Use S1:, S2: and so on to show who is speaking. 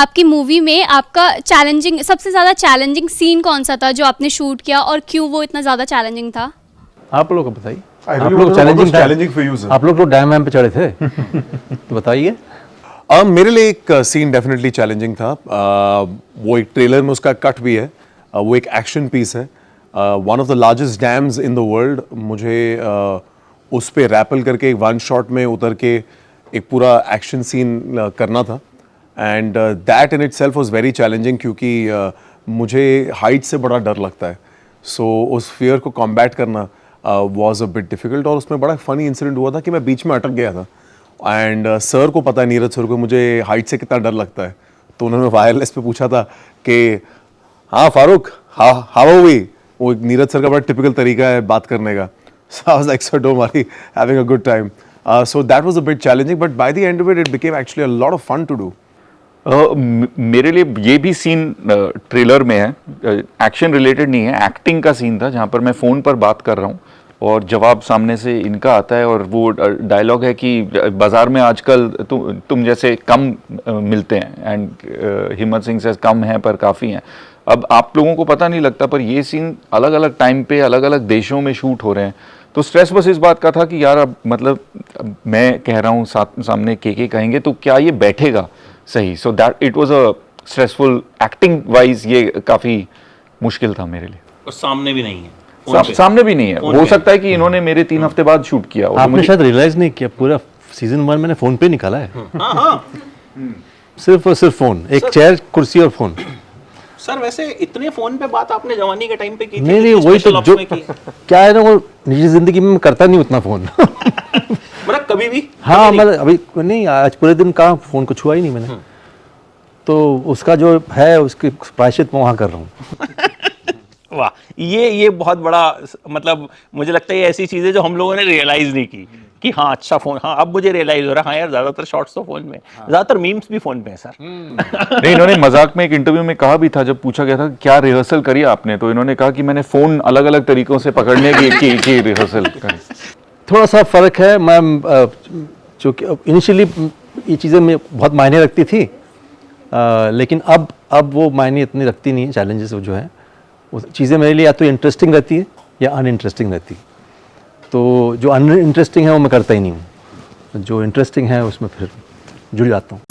S1: आपकी मूवी में आपका चैलेंजिंग, सबसे ज़्यादा चैलेंजिंग सीन कौन सा था जो आपने शूट किया और क्यों वो इतना ज़्यादा चैलेंजिंग था?
S2: आप लोग को बताइए।
S3: आप लोग चैलेंजिंग फॉर यू सर।
S2: आप लोग तो डैम वैम पे चढ़े थे तो बताइए।
S3: मेरे लिए एक सीन डेफिनेटली चैलेंजिंग था। वो एक ट्रेलर में उसका कट भी है। वो एक एक्शन पीस है। One of the largest dams in the world. मुझे उस पे रैपल करके एक वन शॉट में उतर के एक पूरा एक्शन सीन करना था and that in itself was very challenging क्योंकि मुझे हाइट से बड़ा डर लगता है। सो उस फियर को कॉम्बैट करना वाज अ बिट डिफिकल्ट। और उसमें बड़ा फनी इंसिडेंट हुआ था कि मैं बीच में अटक गया था एंड सर को पता है, नीरज सर को, मुझे हाइट से कितना डर लगता है। तो उन्होंने वायरलेस पे पूछा था कि हाँ फारूक, हाउ आर वी। वो नीरज सर का बड़ा टिपिकल तरीका है बात करने का। So I was like, sir, don't worry, having a good time. So that was a bit challenging, but by the end of it, it became actually a lot of fun to do.
S4: मेरे लिए ये भी scene trailer में है, action related नहीं है, acting का scene था जहाँ पर मैं फ़ोन पर बात कर रहा हूँ और जवाब सामने से इनका आता है और वो डायलॉग है कि बाज़ार में आजकल तुम जैसे कम मिलते हैं एंड हिम्मत सिंह से कम हैं पर काफ़ी हैं। अब आप लोगों को पता नहीं लगता पर ये सीन अलग अलग टाइम पे अलग अलग देशों में शूट हो रहे हैं। तो स्ट्रेस बस इस बात का था कि यार अब मतलब मैं कह रहा हूँ सामने के कहेंगे तो क्या ये बैठेगा सही। So that it was a stressful, acting wise ये काफ़ी मुश्किल था मेरे लिए।
S5: और सामने भी नहीं है,
S4: सामने भी नहीं है। हो सकता है कि इन्होंने मेरे 3 हफ्ते बाद शूट किया।
S2: आपने शायद रियलाइज नहीं किया पूरा सीजन 1 मैंने फोन पे निकाला है। सिर्फ और सिर्फ फोन, एक चेयर, कुर्सी और फोन।
S5: सर वैसे इतने फोन पे बात आपने जवानी के टाइम पे की थी?
S2: नहीं वही तो जो क्या है ना, वो निजी जिंदगी में करता नहीं उतना फोन।
S5: मतलब कभी भी?
S2: हाँ मतलब अभी नहीं, आज पूरे दिन कहाँ फोन को छुआ ही नहीं मैंने। तो उसका जो है उसकी प्रायश्चित मैं वहाँ कर रहा हूँ।
S5: वाह, ये बहुत बड़ा, मतलब मुझे लगता है ये ऐसी चीज़ है जो हम लोगों ने रियलाइज नहीं की कि हाँ अच्छा फोन, हाँ अब मुझे रियलाइज हो रहा है, हाँ यार ज्यादातर शॉट्स तो फोन में, ज्यादातर मीम्स भी फोन पे है सर।
S4: नहीं, इन्होंने मजाक में एक इंटरव्यू में कहा भी था, जब पूछा गया था क्या रिहर्सल करी आपने, तो इन्होंने कहा कि मैंने फोन अलग अलग तरीकों से पकड़ने की रिहर्सल करी।
S2: थोड़ा सा फर्क है। मैं चूँकि इनिशियली ये चीज़ें में बहुत मायने रखती थी, लेकिन अब वो मायने इतनी रखती नहीं है। चैलेंजेस जो है वो चीज़ें मेरे लिए या तो इंटरेस्टिंग रहती है या अनइंटरेस्टिंग रहती है। तो जो अनइंटरेस्टिंग है वो मैं करता ही नहीं हूँ, जो इंटरेस्टिंग है उसमें फिर जुड़ जाता हूँ।